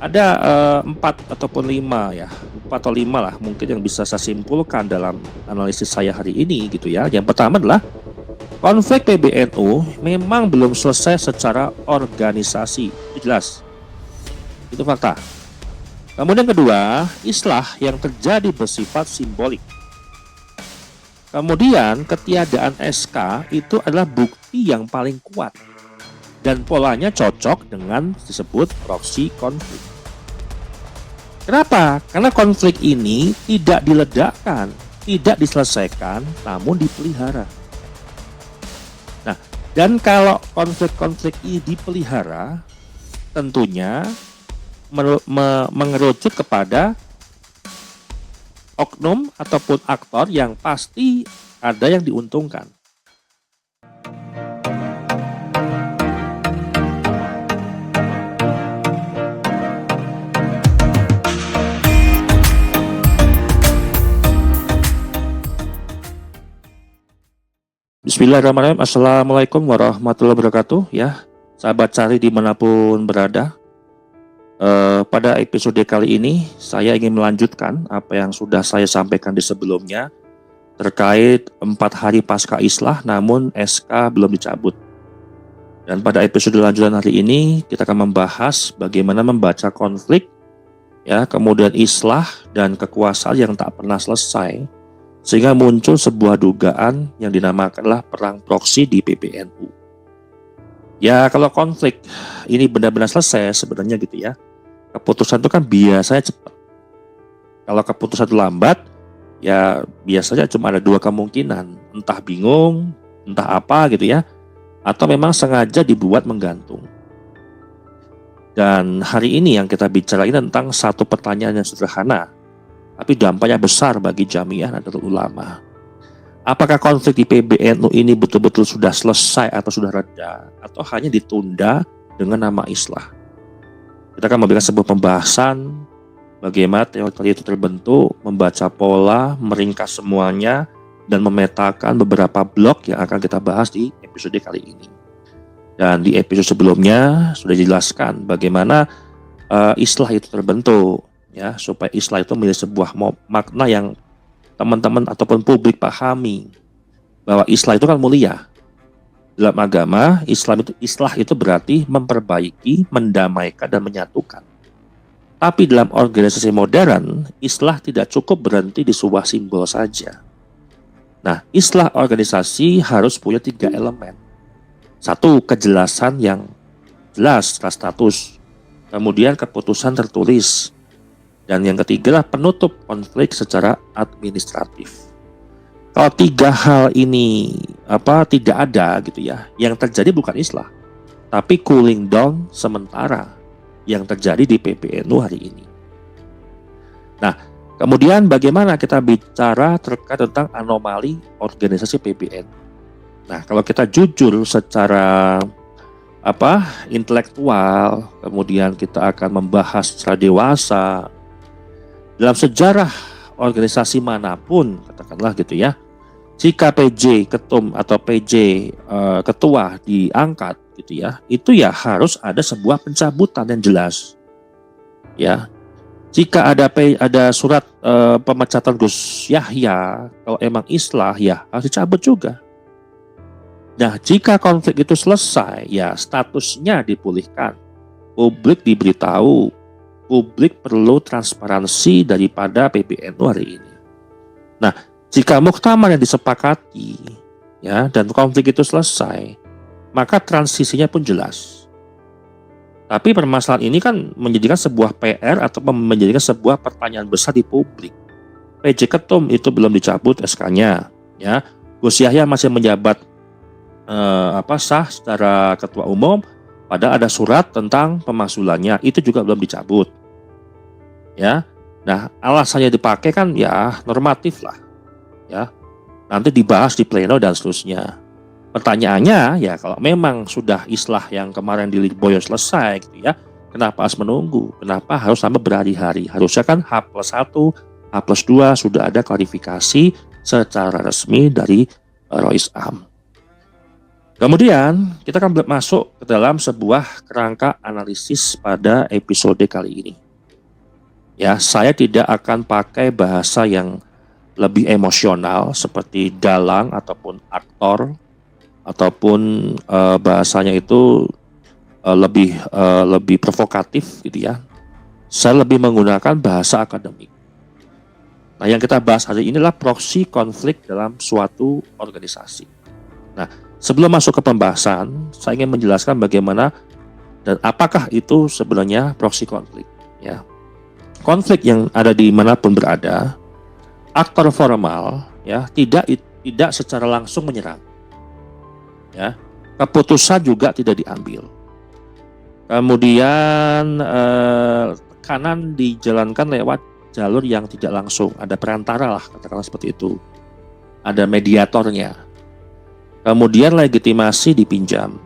Ada 4 ataupun 5 ya, 4 atau 5 lah mungkin yang bisa saya simpulkan dalam analisis saya hari ini gitu ya. Yang pertama adalah konflik PBNU memang belum selesai secara organisasi, itu jelas. Itu fakta. Kemudian kedua, islah yang terjadi bersifat simbolik. Kemudian ketiadaan SK itu adalah bukti yang paling kuat dan polanya cocok dengan disebut proksi konflik. Kenapa? Karena konflik ini tidak diledakkan, tidak diselesaikan, namun dipelihara. Nah, dan kalau konflik-konflik ini dipelihara, tentunya mengerucut kepada oknum ataupun aktor yang pasti ada yang diuntungkan. Bismillahirrahmanirrahim. Assalamualaikum warahmatullahi wabarakatuh. Ya, sahabat cari dimanapun berada. Pada episode kali ini saya ingin melanjutkan apa yang sudah saya sampaikan di sebelumnya terkait 4 hari pasca islah namun SK belum dicabut. Dan pada episode lanjutan hari ini kita akan membahas bagaimana membaca konflik, ya, kemudian islah dan kekuasaan yang tak pernah selesai sehingga muncul sebuah dugaan yang dinamakanlah perang proksi di PBNU. Ya, kalau konflik ini benar-benar selesai sebenarnya gitu ya, keputusan itu kan biasanya cepat. Kalau keputusan itu lambat, ya biasanya cuma ada 2 kemungkinan. Entah bingung, entah apa gitu ya, atau memang sengaja dibuat menggantung. Dan hari ini yang kita bicarain tentang satu pertanyaan yang sederhana, tapi dampaknya besar bagi Jamiah Nahdlatul Ulama. Apakah konflik di PBNU ini betul-betul sudah selesai atau sudah reda, atau hanya ditunda dengan nama islah? Kita akan memberikan sebuah pembahasan bagaimana teori itu terbentuk, membaca pola, meringkas semuanya, dan memetakan beberapa blok yang akan kita bahas di episode kali ini. Dan di episode sebelumnya sudah dijelaskan bagaimana islah itu terbentuk, ya, supaya islah itu memiliki sebuah makna yang teman-teman ataupun publik pahami bahwa islah itu kan mulia. Dalam agama, islah itu berarti memperbaiki, mendamaikan, dan menyatukan. Tapi dalam organisasi modern, islah tidak cukup berhenti di sebuah simbol saja. Nah, islah organisasi harus punya 3 elemen. 1, kejelasan yang jelas secara status. Kemudian keputusan tertulis. Dan yang ketiga adalah penutup konflik secara administratif. Kalau 3 hal ini tidak ada gitu ya, yang terjadi bukan islah, tapi cooling down sementara yang terjadi di PBNU hari ini. Nah, kemudian bagaimana kita bicara terkait tentang anomali organisasi PBNU? Nah, kalau kita jujur secara intelektual, kemudian kita akan membahas secara dewasa dalam sejarah organisasi manapun, katakanlah gitu ya, jika PJ ketum atau PJ ketua diangkat gitu ya, itu ya harus ada sebuah pencabutan yang jelas. Ya. Jika ada surat pemecatan Gus Yahya, kalau emang islah ya harus dicabut juga. Nah, jika konflik itu selesai, ya statusnya dipulihkan. Publik diberitahu, publik perlu transparansi daripada PBNU hari ini. Nah, jika muktamar yang disepakati, ya, dan konflik itu selesai, maka transisinya pun jelas. Tapi permasalahan ini kan menjadikan sebuah PR atau menjadikan sebuah pertanyaan besar di publik. PJ Ketum itu belum dicabut SK-nya, ya. Gus Yahya masih menjabat sah secara ketua umum, padahal ada surat tentang pemakzulannya, itu juga belum dicabut. Ya. Nah, alasannya dipakai kan ya normatif lah. Ya, nanti dibahas di pleno dan seterusnya. Pertanyaannya ya, kalau memang sudah islah yang kemarin di Lirboyo selesai gitu ya, kenapa harus menunggu? Kenapa harus sampai berhari-hari? Harusnya kan H+1, H+2 sudah ada klarifikasi secara resmi dari Rois Am. Kemudian kita akan masuk ke dalam sebuah kerangka analisis pada episode kali ini. Ya, saya tidak akan pakai bahasa yang lebih emosional seperti dalang ataupun aktor ataupun bahasanya itu lebih provokatif gitu ya. Saya lebih menggunakan bahasa akademik. Nah, yang kita bahas hari ini adalah proksi konflik dalam suatu organisasi. Nah, sebelum masuk ke pembahasan, saya ingin menjelaskan bagaimana dan apakah itu sebenarnya proksi konflik. Ya, konflik yang ada di manapun berada, aktor formal ya tidak secara langsung menyerang. Ya, keputusan juga tidak diambil. Kemudian tekanan dijalankan lewat jalur yang tidak langsung, ada perantara lah, katakanlah seperti itu. Ada mediatornya. Kemudian legitimasi dipinjam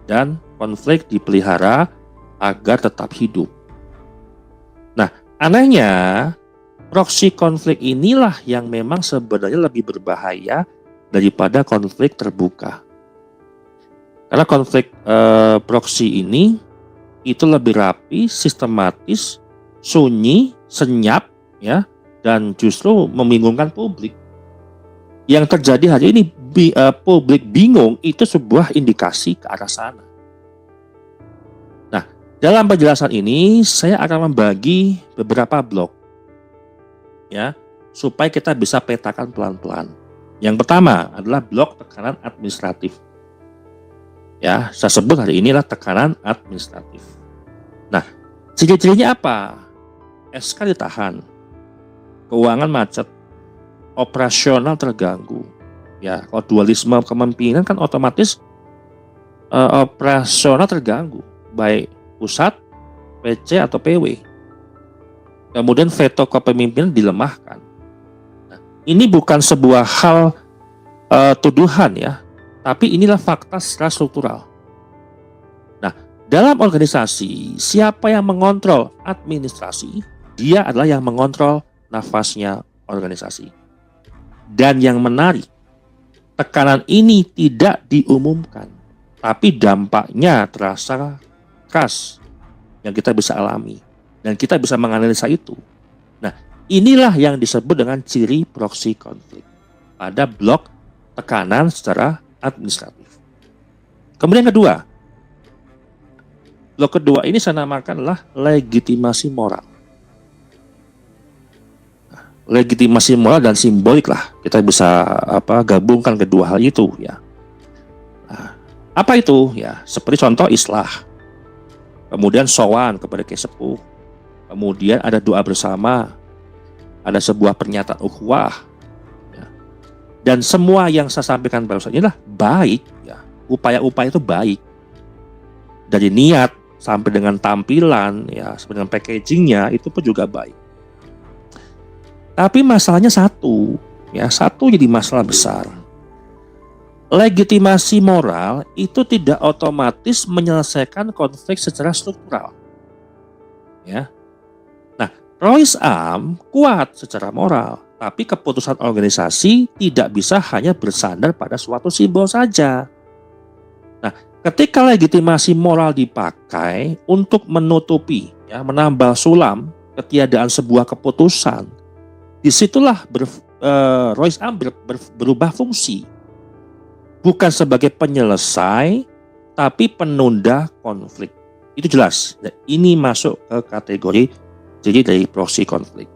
dan konflik dipelihara agar tetap hidup. Nah, anehnya proksi konflik inilah yang memang sebenarnya lebih berbahaya daripada konflik terbuka. Karena konflik proksi ini itu lebih rapi, sistematis, sunyi, senyap, ya, dan justru membingungkan publik. Yang terjadi hari ini publik bingung itu sebuah indikasi ke arah sana. Nah, dalam penjelasan ini saya akan membagi beberapa blok, ya, supaya kita bisa petakan pelan-pelan. Yang pertama adalah blok tekanan administratif. Ya, saya sebut hari ini adalah tekanan administratif. Nah, ciri-cirinya apa? SK ditahan, keuangan macet, operasional terganggu. Ya, kalau dualisme kepemimpinan kan otomatis operasional terganggu, baik pusat, PC atau PW. Kemudian veto kepemimpinan dilemahkan. Nah, ini bukan sebuah hal tuduhan ya, tapi inilah fakta secara struktural. Nah, dalam organisasi, siapa yang mengontrol administrasi, dia adalah yang mengontrol nafasnya organisasi. Dan yang menarik, tekanan ini tidak diumumkan, tapi dampaknya terasa khas yang kita bisa alami dan kita bisa menganalisa itu. Nah, inilah yang disebut dengan ciri proksi konflik pada blok tekanan secara administratif. Kemudian blok kedua ini saya namakan adalah legitimasi moral. Legitimasi moral dan simbolik lah, kita bisa gabungkan kedua hal itu ya. Nah, apa itu ya? Seperti contoh islah, kemudian sowan kepada kiai sepuh, kemudian ada doa bersama, ada sebuah pernyataan ukhuwah ya. Dan semua yang saya sampaikan barusan inilah baik ya, upaya-upaya itu baik, dari niat sampai dengan tampilan ya, sampai dengan packagingnya itu pun juga baik. Tapi masalahnya satu jadi masalah besar. Legitimasi moral itu tidak otomatis menyelesaikan konflik secara struktural. Ya. Nah, Royce Am kuat secara moral, tapi keputusan organisasi tidak bisa hanya bersandar pada suatu simbol saja. Nah, ketika legitimasi moral dipakai untuk menutupi, ya, menambal sulam ketiadaan sebuah keputusan, disitulah Royce Am berubah fungsi, bukan sebagai penyelesai, tapi penunda konflik. Itu jelas. Ini masuk ke kategori jadi dari proksi konflik.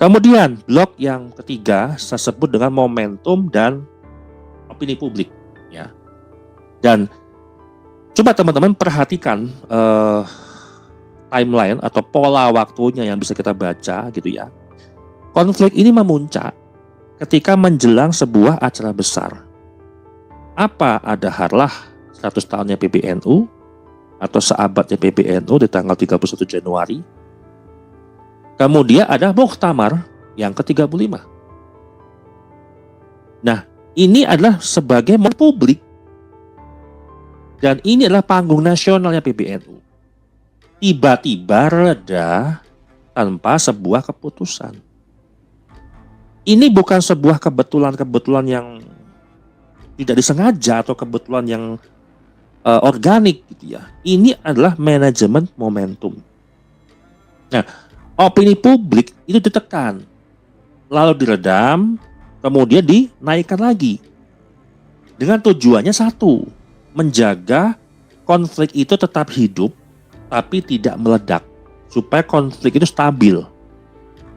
Kemudian blok yang ketiga saya sebut dengan momentum dan opini publik. Ya. Dan coba teman-teman perhatikan timeline atau pola waktunya yang bisa kita baca gitu ya. Konflik ini memuncak ketika menjelang sebuah acara besar. Apa ada harlah 100 tahunnya PBNU atau seabadnya PBNU di tanggal 31 Januari. Kemudian ada Muktamar yang ke-35. Nah, ini adalah sebagai publik. Dan ini adalah panggung nasionalnya PBNU. Tiba-tiba reda tanpa sebuah keputusan. Ini bukan sebuah kebetulan yang tidak disengaja atau kebetulan yang organik gitu ya. Ini adalah manajemen momentum. Nah, opini publik itu ditekan, lalu diredam, kemudian dinaikkan lagi. Dengan tujuannya satu, menjaga konflik itu tetap hidup, tapi tidak meledak. Supaya konflik itu stabil.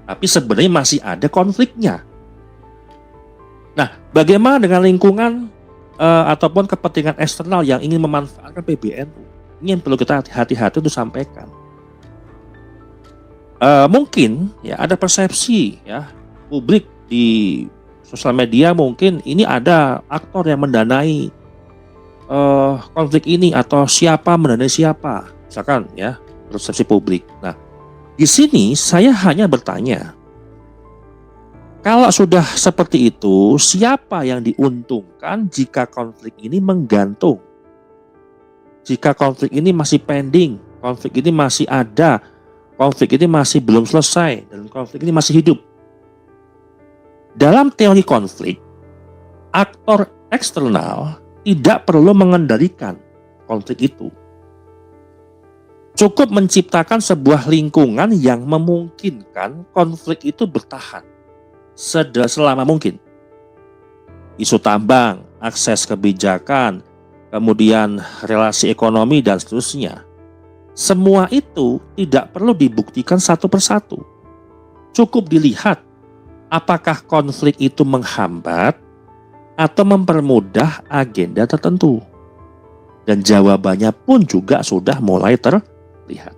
Tapi sebenarnya masih ada konfliknya. Nah, bagaimana dengan lingkungan ataupun kepentingan eksternal yang ingin memanfaatkan PBNU? Ini yang perlu kita hati-hati untuk sampaikan. Mungkin ya ada persepsi ya publik di sosial media, mungkin ini ada aktor yang mendanai konflik ini atau siapa mendanai siapa, misalkan ya persepsi publik. Nah, di sini saya hanya bertanya, kalau sudah seperti itu, siapa yang diuntungkan jika konflik ini menggantung? Jika konflik ini masih pending, konflik ini masih ada, konflik ini masih belum selesai, dan konflik ini masih hidup. Dalam teori konflik, aktor eksternal tidak perlu mengendalikan konflik itu. Cukup menciptakan sebuah lingkungan yang memungkinkan konflik itu bertahan selama mungkin. Isu tambang, akses kebijakan, kemudian relasi ekonomi dan seterusnya. Semua itu tidak perlu dibuktikan satu persatu. Cukup dilihat apakah konflik itu menghambat atau mempermudah agenda tertentu. Dan jawabannya pun juga sudah mulai terlihat.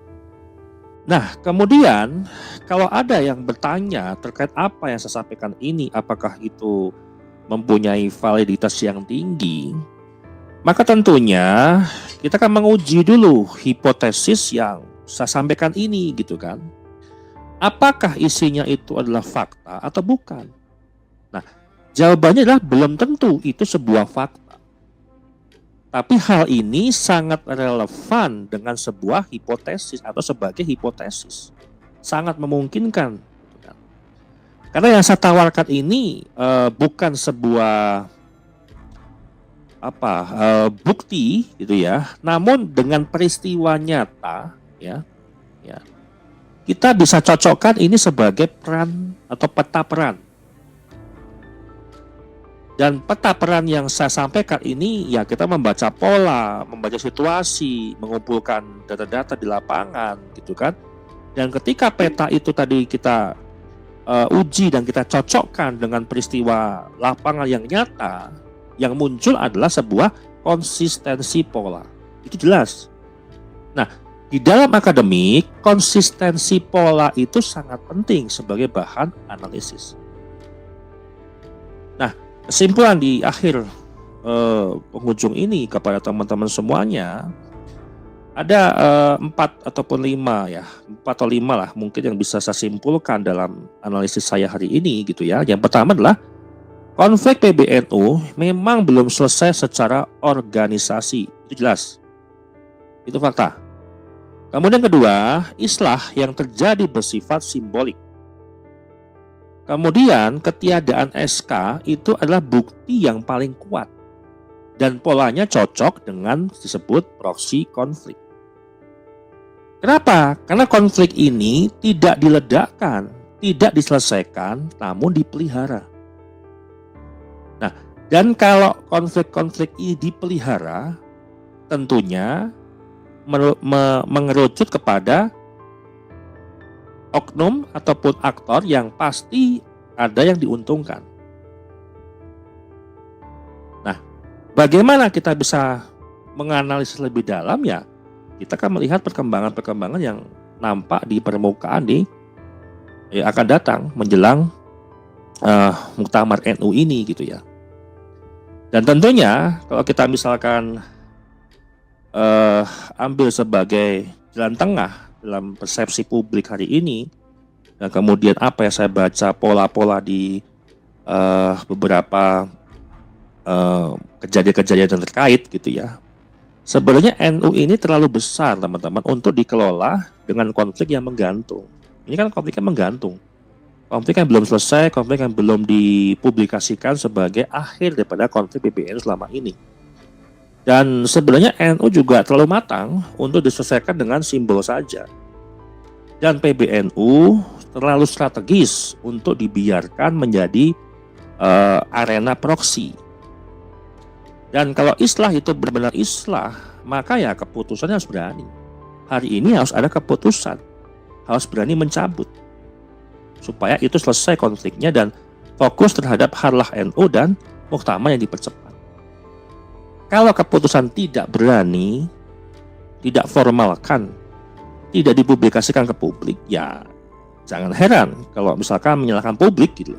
Nah, kemudian kalau ada yang bertanya terkait apa yang saya sampaikan ini, apakah itu mempunyai validitas yang tinggi, maka tentunya kita akan menguji dulu hipotesis yang saya sampaikan ini gitu kan. Apakah isinya itu adalah fakta atau bukan? Nah, jawabannya adalah belum tentu itu sebuah fakta. Tapi hal ini sangat relevan dengan sebuah hipotesis atau sebagai hipotesis. Sangat memungkinkan. Karena yang saya tawarkan ini bukan sebuah bukti gitu ya. Namun dengan peristiwa nyata ya, kita bisa cocokkan ini sebagai peran atau peta peran. Dan peta peran yang saya sampaikan ini ya kita membaca pola, membaca situasi, mengumpulkan data-data di lapangan gitu kan. Dan ketika peta itu tadi kita uji dan kita cocokkan dengan peristiwa lapangan yang nyata, yang muncul adalah sebuah konsistensi pola. Itu jelas. Nah, di dalam akademik, konsistensi pola itu sangat penting sebagai bahan analisis. Nah, kesimpulan di akhir penghujung ini kepada teman-teman semuanya, ada 4 ataupun 5 ya, 4 atau 5 lah mungkin yang bisa saya simpulkan dalam analisis saya hari ini gitu ya. Yang pertama adalah konflik PBNU memang belum selesai secara organisasi, itu jelas, itu fakta. Kemudian kedua, islah yang terjadi bersifat simbolik. Kemudian ketiadaan SK itu adalah bukti yang paling kuat dan polanya cocok dengan disebut proksi konflik. Kenapa? Karena konflik ini tidak diledakkan, tidak diselesaikan, namun dipelihara. Nah, dan kalau konflik-konflik ini dipelihara, tentunya mengerucut kepada oknum ataupun aktor yang pasti ada yang diuntungkan. Nah, bagaimana kita bisa menganalisis lebih dalam ya? Kita akan melihat perkembangan-perkembangan yang nampak di permukaan akan datang menjelang Muktamar NU ini gitu ya. Dan tentunya kalau kita misalkan ambil sebagai jalan tengah dalam persepsi publik hari ini, dan kemudian apa yang saya baca pola-pola di beberapa kejadian-kejadian yang terkait gitu ya, sebenarnya NU ini terlalu besar teman-teman untuk dikelola dengan konflik yang menggantung. Ini kan konfliknya menggantung. Konflik yang belum selesai, konflik yang belum dipublikasikan sebagai akhir daripada konflik PBNU selama ini. Dan sebenarnya NU juga terlalu matang untuk diselesaikan dengan simbol saja. Dan PBNU terlalu strategis untuk dibiarkan menjadi arena proksi. Dan kalau islah itu benar-benar islah, maka ya keputusannya harus berani. Hari ini harus ada keputusan, harus berani mencabut. Supaya itu selesai konfliknya dan fokus terhadap harlah NU dan muktamar yang dipercepat. Kalau keputusan tidak berani, tidak formalkan, tidak dipublikasikan ke publik, ya jangan heran kalau misalkan menyalahkan publik gitu.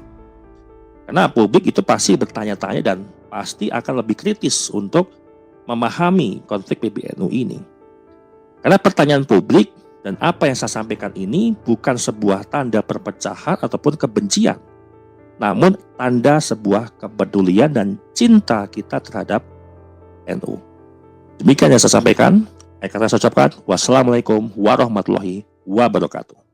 Karena publik itu pasti bertanya-tanya dan pasti akan lebih kritis untuk memahami konflik PBNU ini. Karena pertanyaan publik dan apa yang saya sampaikan ini bukan sebuah tanda perpecahan ataupun kebencian, namun tanda sebuah kepedulian dan cinta kita terhadap NU. Demikian yang saya sampaikan. Saya ucapkan wassalamualaikum warahmatullahi wabarakatuh.